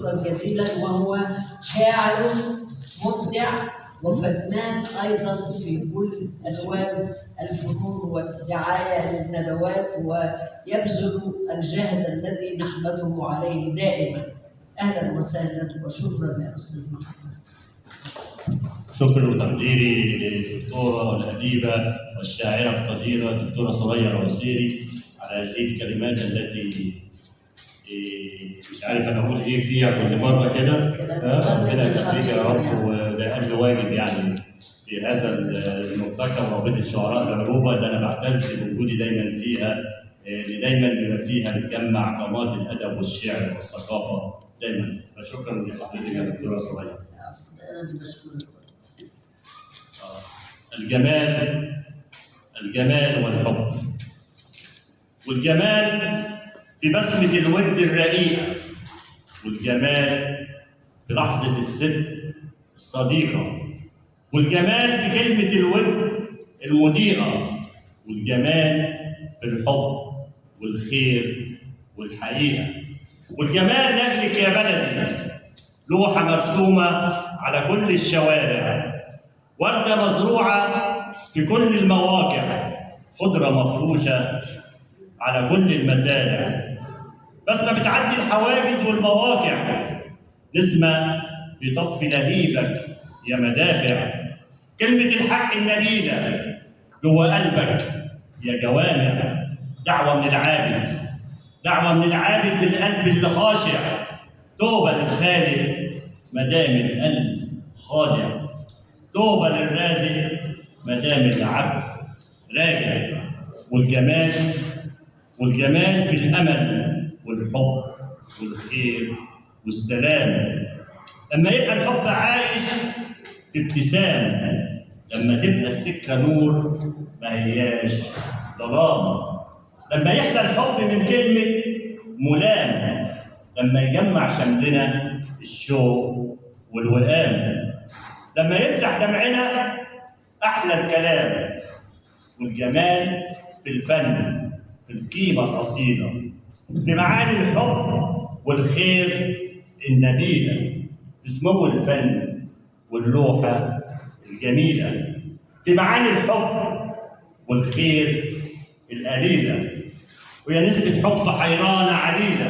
شكرا جزيلا. وهو شاعر مبدع وفنان أيضا في كل ألوان الفنون والدعاية للندوات، ويبذل الجهد الذي نحمده عليه دائما. أهلا وسهلا وشكرا يا أستاذ محمد. شكرا وتقديري للدكتورة الأديبة والشاعرة القديرة الدكتورة ثريا العسيري على هذه الكلمات التي مش عارف أنا أقول إيه فيها كل مرة كده. ربنا يخليك يا رب، وده أقل واجب يعني في هذا الملتقى مربوط الشعراء العروبة اللي أنا بعتز بوجودي دايما فيها، اللي دايما بيبقى فيها بتجمع قامات الأدب والشعر والثقافة دايما. فشكرا لحضرتك يا دكتورة ثريا. الجمال والحب. والجمال في بسمة الود الرقيقة، والجمال في لحظة الست الصديقة، والجمال في كلمة الود المضيئة، والجمال في الحب والخير والحقيقة. والجمال لأجلك يا بلدي لوحة مرسومة على كل الشوارع، وردة مزروعة في كل المواقع، خضرة مفروشة على كل المزارع. بسمة بتعدي الحواجز والمواقع، نسمة بيطفي لهيبك يا مدافع. كلمة الحق النبيلة جوه قلبك يا جوامع. دعوة من العابد، دعوة من العابد للقلب اللي خاشع. توبة للخالق مدام القلب خاضع. توبة للرازق مدام العبد راجع. والجمال في الأمل والحب والخير والسلام. لما يبقى الحب عايش في ابتسام، لما تبقى السكة نور ما هياش ظلام. لما يحلى الحب من كلمة ملام، لما يجمع شملنا الشوق والوئام. لما يمسح دمعنا أحلى الكلام. والجمال في الفن، في القيمة الأصيلة، في معاني الحب والخير النبيلة، في سمو الفن واللوحة الجميلة، في معاني الحب والخير القليلة. ويا نسبة حب حيرانة عليلة.